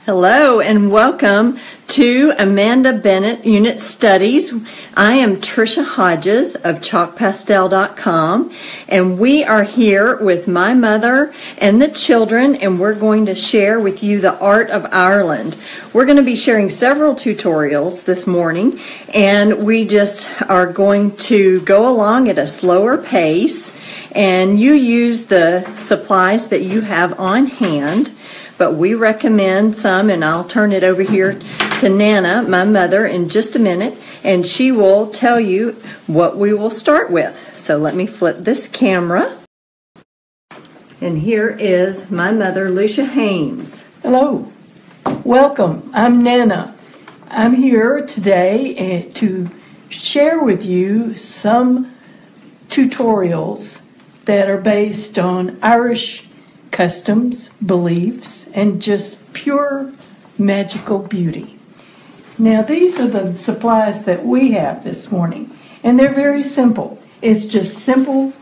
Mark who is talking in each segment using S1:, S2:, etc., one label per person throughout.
S1: Hello and welcome to Amanda Bennett Unit Studies. I am Tricia Hodges of chalkpastel.com, and we are here with my mother and the children, and we're going to share with you the art of Ireland. We're going to be sharing several tutorials this morning, and we just are going to go along at a slower pace, and you use the supplies that you have on hand. But we recommend some, and I'll turn it over here to Nana, my mother, in just a minute, and she will tell you what we will start with. So let me flip this camera. And here is my mother, Lucia Hames.
S2: Hello. Welcome. I'm Nana. I'm here today to share with you some tutorials that are based on Irish customs, beliefs, and just pure magical beauty. Now, these are the supplies that we have this morning, and they're very simple. It's just simple,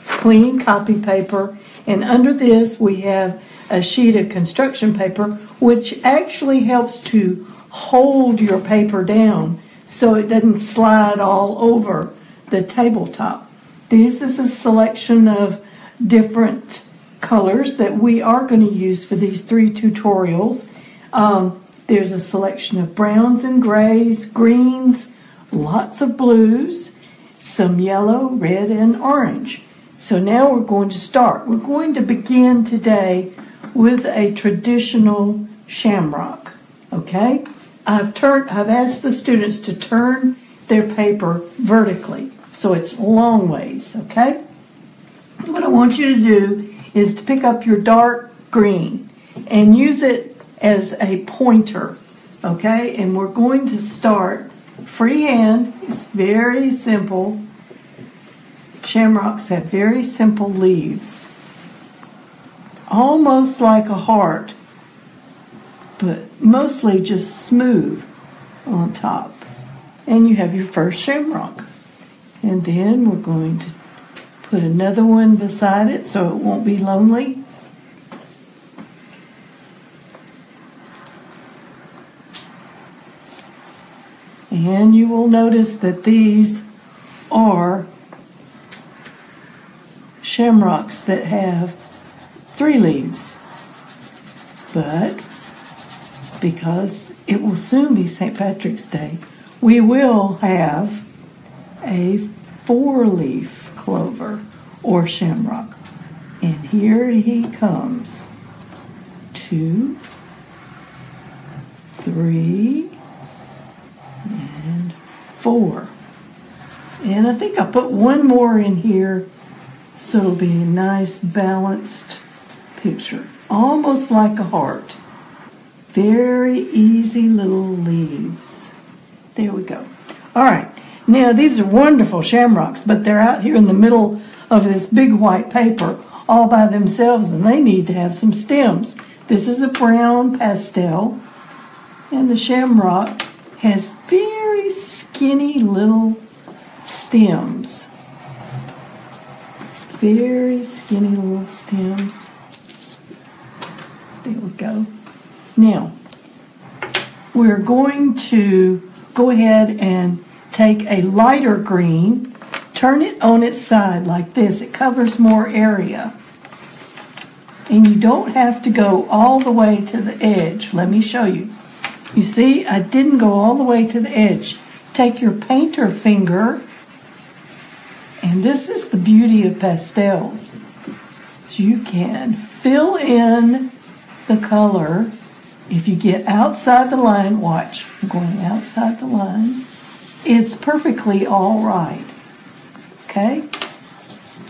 S2: clean copy paper, and under this we have a sheet of construction paper, which actually helps to hold your paper down so it doesn't slide all over the tabletop. This is a selection of different colors that we are going to use for these three tutorials. There's a selection of browns and grays, greens, lots of blues, some yellow, red, and orange. So now we're going to start. We're going to begin today with a traditional shamrock. Okay? I've asked the students to turn their paper vertically, so it's long ways. Okay? What I want you to do is to pick up your dark green and use it as a pointer, okay? And we're going to start freehand. It's very simple. Shamrocks have very simple leaves, almost like a heart, but mostly just smooth on top. And you have your first shamrock. And then we're going to put another one beside it so it won't be lonely. And you will notice that these are shamrocks that have 3 leaves. But because it will soon be St. Patrick's Day, we will have a 4-leaf clover or shamrock. And here he comes. 2, 3, and 4. And I think I'll put one more in here so it'll be a nice balanced picture. Almost like a heart. Very easy little leaves. There we go. All right. Now, these are wonderful shamrocks, but they're out here in the middle of this big white paper all by themselves, and they need to have some stems. This is a brown pastel, and the shamrock has very skinny little stems. Very skinny little stems. There we go. Now, we're going to go ahead and take a lighter green, turn it on its side like this. It covers more area. And you don't have to go all the way to the edge. Let me show you. You see, I didn't go all the way to the edge. Take your painter finger, and this is the beauty of pastels. So you can fill in the color. If you get outside the line, watch, I'm going outside the line. It's perfectly all right, okay?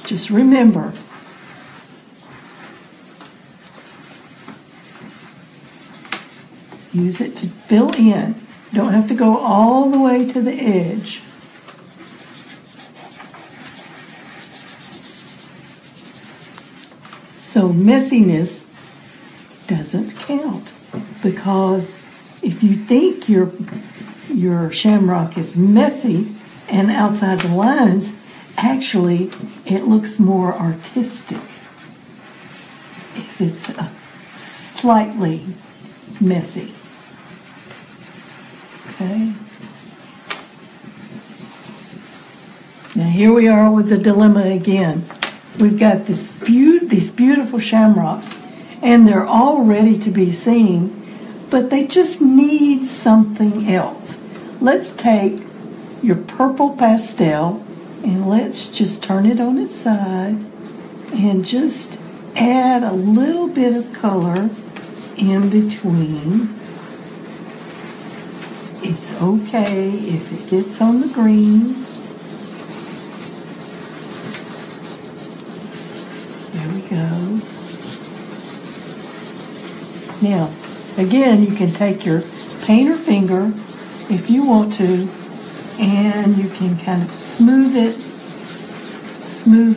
S2: Just remember, use it to fill in. You don't have to go all the way to the edge. So messiness doesn't count, because if you think your shamrock is messy and outside the lines, actually it looks more artistic if it's slightly messy. Okay. Now here we are with the dilemma again. We've got these beautiful shamrocks, and they're all ready to be seen, but they just need something else. Let's take your purple pastel and let's just turn it on its side and just add a little bit of color in between. It's okay if it gets on the green. There we go. Now, again, you can take your painter finger if you want to, and you can kind of smooth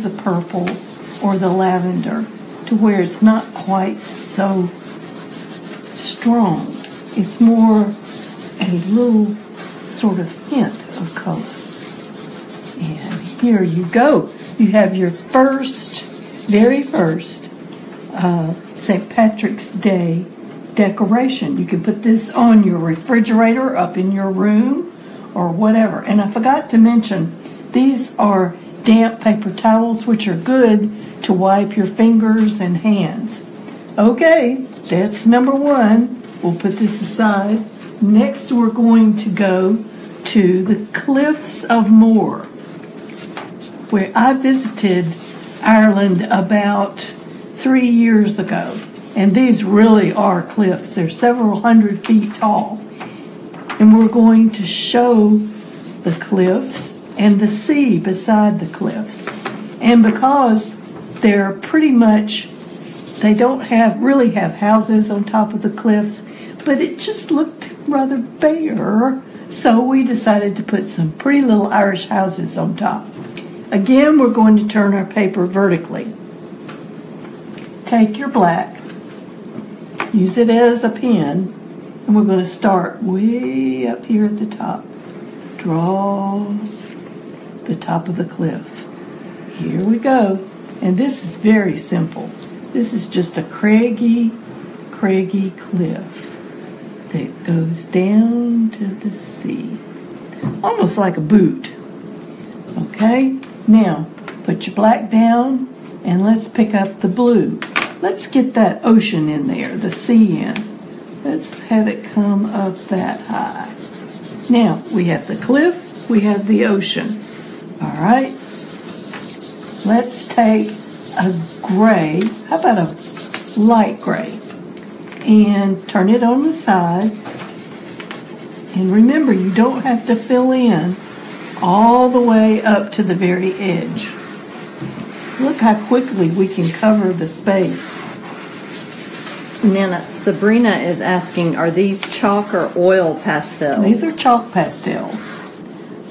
S2: the purple or the lavender to where it's not quite so strong. It's more a little sort of hint of color. And here you go. You have your very first St. Patrick's Day decoration. You can put this on your refrigerator up in your room or whatever. And I forgot to mention, these are damp paper towels, which are good to wipe your fingers and hands. Okay, that's number one. We'll put this aside. Next, we're going to go to the Cliffs of Moher, where I visited Ireland about 3 years ago. And these really are cliffs. They're several hundred feet tall. And we're going to show the cliffs and the sea beside the cliffs. And because they're pretty much, they don't really have houses on top of the cliffs, but it just looked rather bare. So we decided to put some pretty little Irish houses on top. Again, we're going to turn our paper vertically. Take your black, use it as a pen, and we're going to start way up here at the top. Draw the top of the cliff. Here we go. And this is very simple. This is just a craggy cliff that goes down to the sea. Almost like a boot. Okay? Now, put your black down and let's pick up the blue. Let's get that ocean in there, the sea in. Let's have it come up that high. Now, we have the cliff, we have the ocean. All right? Let's take a gray, how about a light gray, and turn it on the side. And remember, you don't have to fill in all the way up to the very edge. Look how quickly we can cover the space.
S1: Nana, Sabrina is asking, are these chalk or oil pastels?
S2: These are chalk pastels.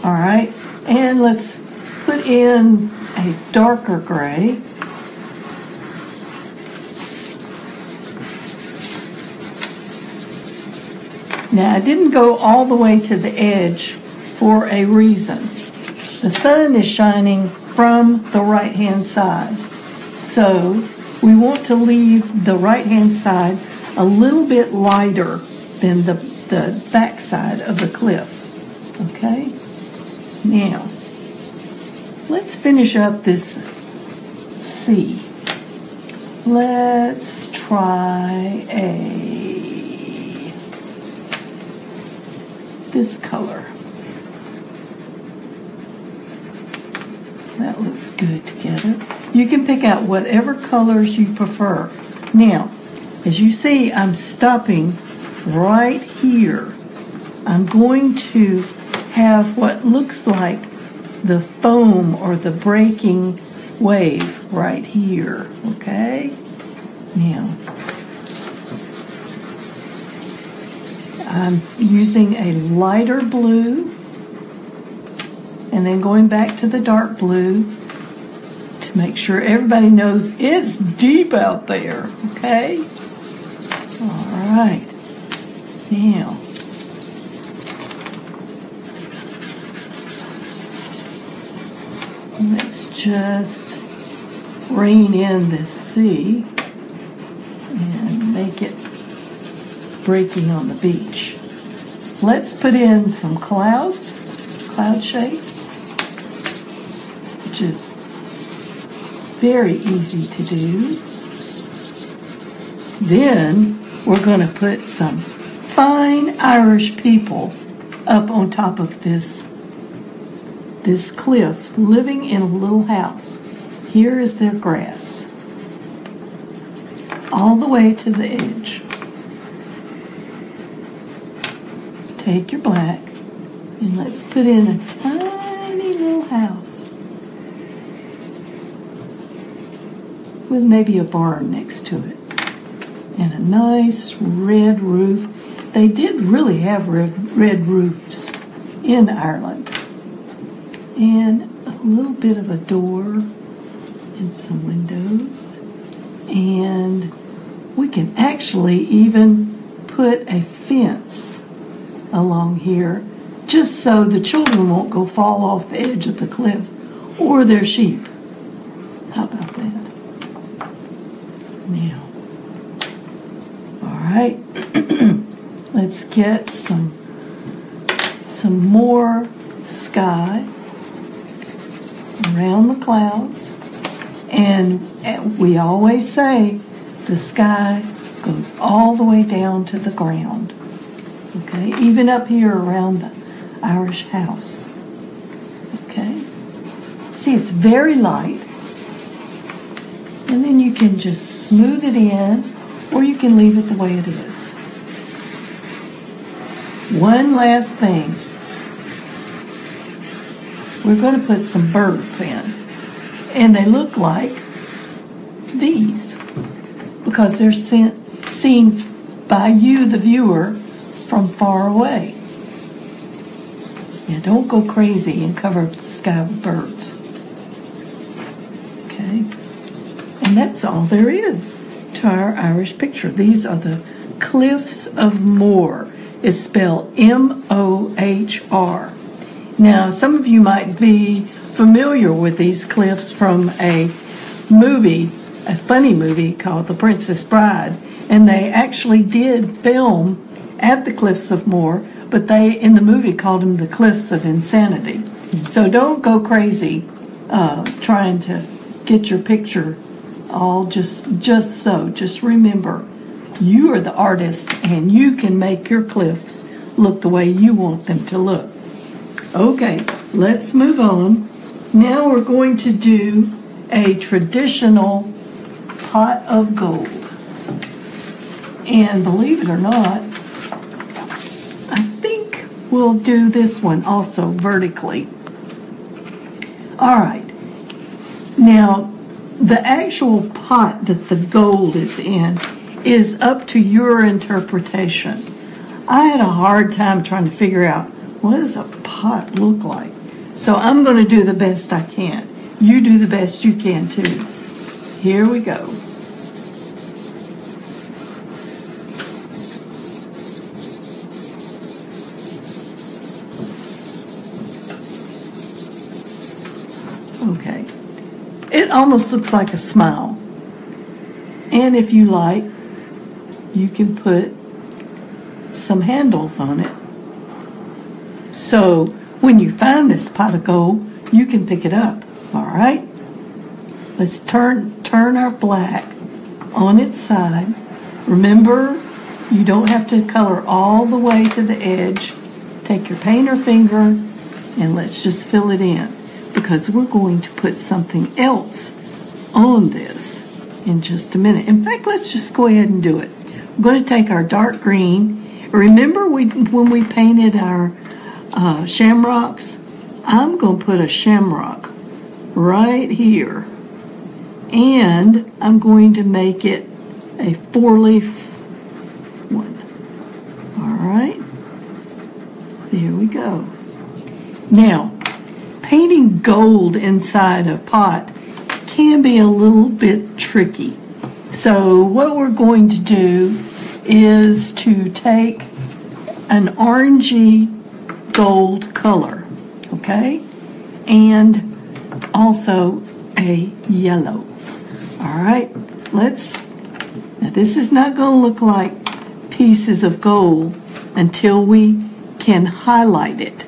S2: All right, and let's put in a darker gray. Now, I didn't go all the way to the edge for a reason. The sun is shining from the right-hand side. So we want to leave the right-hand side a little bit lighter than the back side of the cliff. Okay? Now, let's finish up this sea. Let's try this color. That looks good together. You can pick out whatever colors you prefer. Now, as you see, I'm stopping right here. I'm going to have what looks like the foam or the breaking wave right here, okay? Now, I'm using a lighter blue and then going back to the dark blue to make sure everybody knows it's deep out there, okay? All right. Now, let's just rein in this sea and make it breaking on the beach. Let's put in some clouds, cloud shapes, which is very easy to do. Then we're going to put some fine Irish people up on top of this cliff, living in a little house. Here is their grass, all the way to the edge. Take your black and let's put in a tiny little house with maybe a barn next to it and a nice red roof. They did really have red roofs in Ireland. And a little bit of a door and some windows. And we can actually even put a fence along here just so the children won't go fall off the edge of the cliff or their sheep. How about that? Now, all right, let's get some more sky around the clouds. And we always say the sky goes all the way down to the ground. Okay, even up here around the Irish house. Okay, see, it's very light. And then you can just smooth it in, or you can leave it the way it is. One last thing. We're going to put some birds in. And they look like these because they're seen by you, the viewer, from far away. Yeah, don't go crazy and cover up the sky with birds. Okay? And that's all there is to our Irish picture. These are the Cliffs of Moher. It's spelled M-O-H-R. Now, some of you might be familiar with these cliffs from a movie, a funny movie called The Princess Bride. And they actually did film at the Cliffs of Moher, but they, in the movie, called them the Cliffs of Insanity. So don't go crazy trying to get your picture all just so. Just remember, you are the artist, and you can make your cliffs look the way you want them to look. Okay, let's move on. Now we're going to do a traditional pot of gold. And believe it or not, I think we'll do this one also vertically. All right. Now, the actual pot that the gold is in is up to your interpretation. I had a hard time trying to figure out, what does a pot look like? So I'm going to do the best I can. You do the best you can too. Here we go. Okay. It almost looks like a smile. And if you like, you can put some handles on it. So when you find this pot of gold, you can pick it up. All right? Let's turn our black on its side. Remember, you don't have to color all the way to the edge. Take your painter finger and let's just fill it in, because we're going to put something else on this in just a minute. In fact, let's just go ahead and do it. We're going to take our dark green. Remember when we painted our shamrocks? I'm going to put a shamrock right here. And I'm going to make it a 4-leaf one. All right. There we go. Now, painting gold inside a pot can be a little bit tricky. So what we're going to do is to take an orangey gold color, okay? And also a yellow. All right, now this is not going to look like pieces of gold until we can highlight it.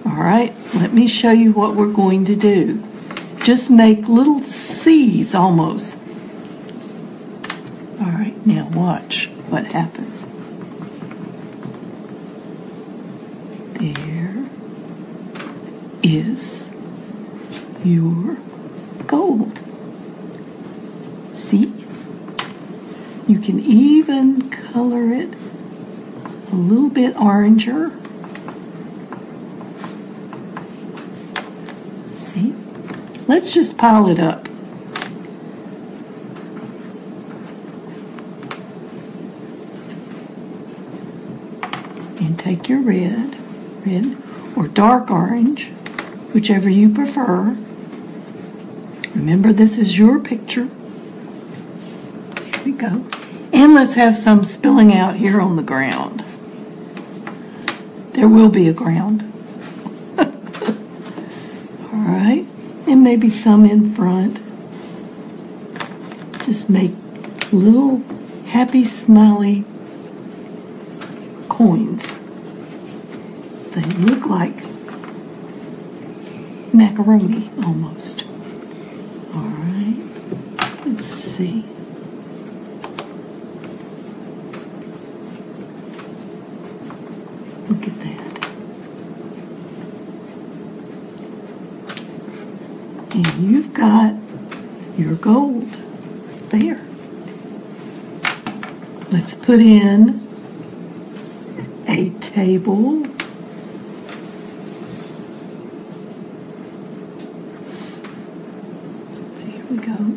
S2: All right, let me show you what we're going to do. Just make little C's almost. All right, now watch what happens. There is your gold. See? You can even color it a little bit oranger. See? Let's just pile it up. And take your red or dark orange, whichever you prefer. Remember, this is your picture. There we go. And let's have some spilling out here on the ground. There will be a ground. All right. And maybe some in front. Just make little happy, smiley coins. They look like macaroni almost. All right. Let's see. Look at that. And you've got your gold there. Let's put in a table. There we go.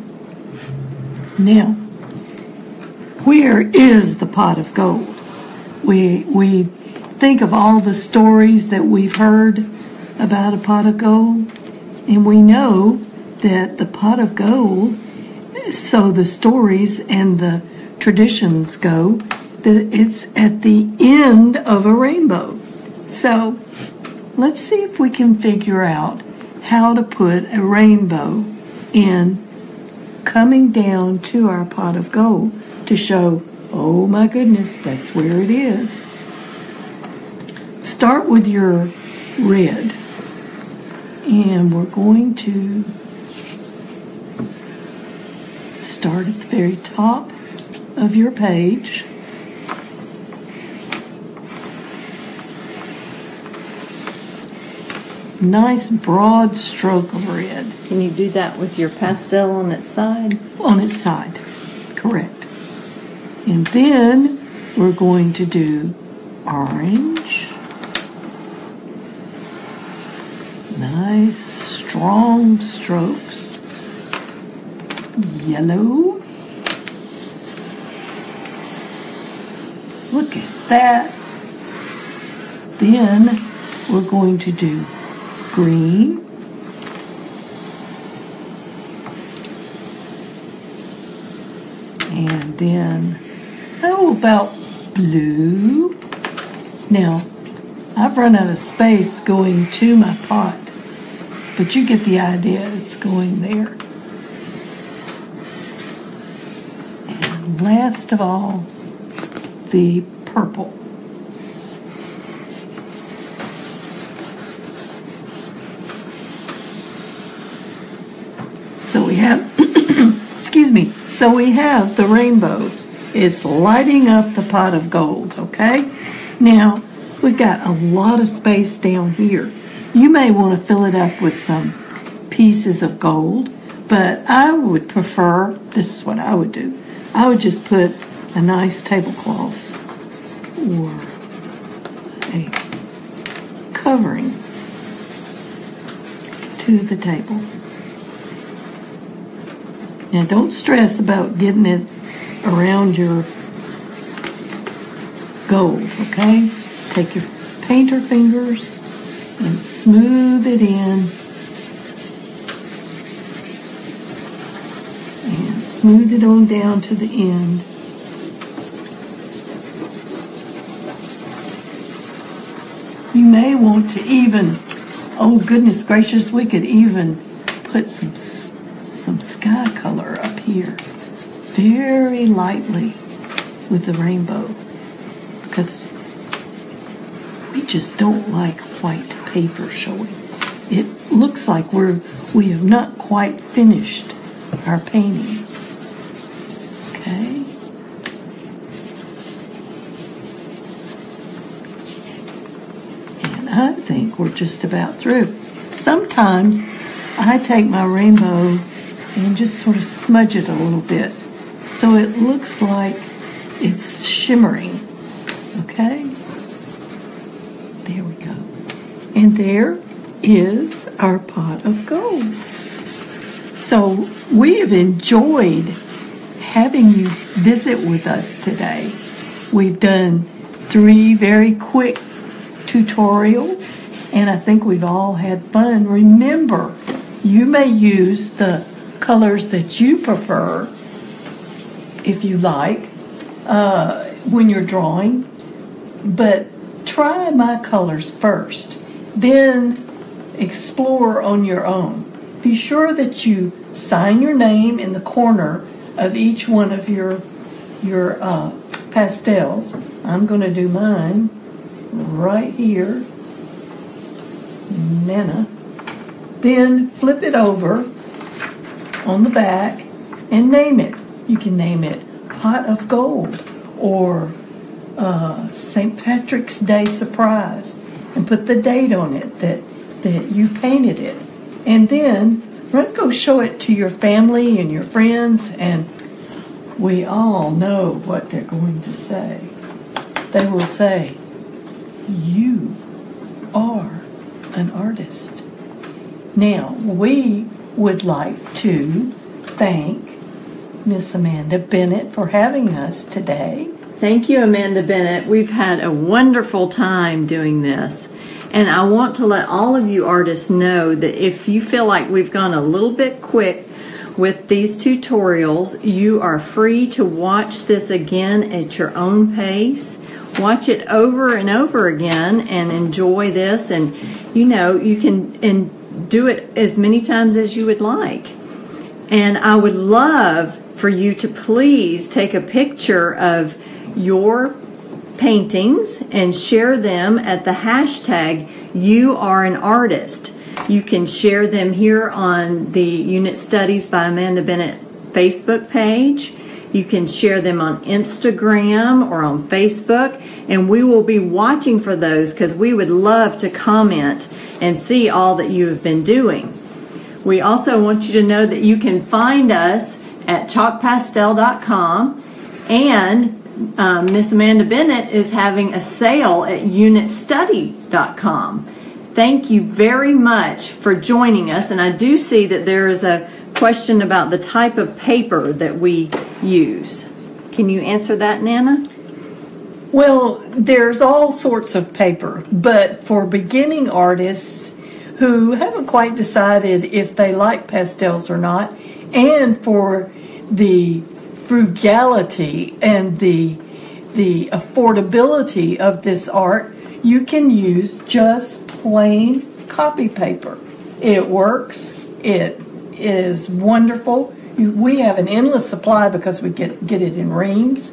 S2: Now, where is the pot of gold? We think of all the stories that we've heard about a pot of gold, and we know that the pot of gold, so the stories and the traditions go, that it's at the end of a rainbow. So let's see if we can figure out how to put a rainbow in coming down to our pot of gold to show, oh my goodness, that's where it is. Start with your red, and we're going to start at the very top of your page. Nice broad stroke of red.
S1: Can you do that with your pastel on its side?
S2: On its side, correct. And then we're going to do orange. Nice strong strokes. Yellow. Look at that. Then we're going to do green. And then, how about blue? Now, I've run out of space going to my pot, but you get the idea, it's going there. And last of all, the purple. So we have, excuse me, so we have the rainbow. It's lighting up the pot of gold, okay? Now, we've got a lot of space down here. You may want to fill it up with some pieces of gold, but I would prefer, this is what I would do. I would just put a nice tablecloth or a covering to the table. Now, don't stress about getting it around your gold, okay? Take your painter fingers and smooth it in. And smooth it on down to the end. You may want to even, oh goodness gracious, we could even put some sky color up here, very lightly with the rainbow. because we just don't like white paper showing. It looks like we have not quite finished our painting. Okay. And I think we're just about through. Sometimes I take my rainbow and just sort of smudge it a little bit so it looks like it's shimmering. Okay? There we go. And there is our pot of gold. So we have enjoyed having you visit with us today. We've done 3 very quick tutorials, and I think we've all had fun. Remember, you may use the colors that you prefer, if you like, when you're drawing, but try my colors first, then explore on your own. Be sure that you sign your name in the corner of each one of your pastels. I'm going to do mine right here, Nana. Then flip it over on the back and name it. You can name it Pot of Gold or St. Patrick's Day Surprise, and put the date on it that you painted it. And then go show it to your family and your friends, and we all know what they're going to say. They will say, "You are an artist." Now, we would like to thank Miss Amanda Bennett for having us today.
S1: Thank you, Amanda Bennett. We've had a wonderful time doing this. And I want to let all of you artists know that if you feel like we've gone a little bit quick with these tutorials, you are free to watch this again at your own pace. Watch it over and over again and enjoy this. And you can do it as many times as you would like. And I would love for you to please take a picture of your paintings and share them at the hashtag You Are an Artist. You can share them here on the Unit Studies by Amanda Bennett Facebook page. You can share them on Instagram or on Facebook, and we will be watching for those because we would love to comment and see all that you have been doing. We also want you to know that you can find us at chalkpastel.com, and Miss Amanda Bennett is having a sale at unitstudy.com. Thank you very much for joining us, and I do see that there is a question about the type of paper that we use. Can you answer that, Nana?
S2: Well, there's all sorts of paper, but for beginning artists who haven't quite decided if they like pastels or not, and for the frugality and the affordability of this art, you can use just plain copy paper. It works. It is wonderful. We have an endless supply because we get it in reams.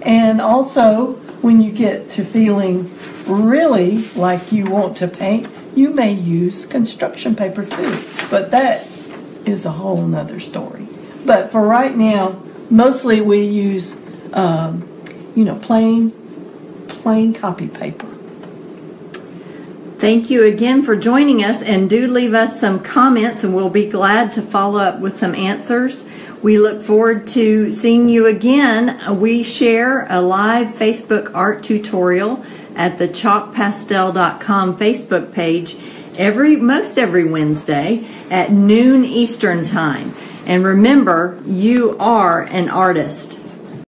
S2: And also, when you get to feeling really like you want to paint, you may use construction paper too. But that is a whole nother story. But for right now, mostly we use, plain copy paper.
S1: Thank you again for joining us, and do leave us some comments and we'll be glad to follow up with some answers. We look forward to seeing you again. We share a live Facebook art tutorial at the chalkpastel.com Facebook page most every Wednesday at noon Eastern Time. And remember, you are an artist.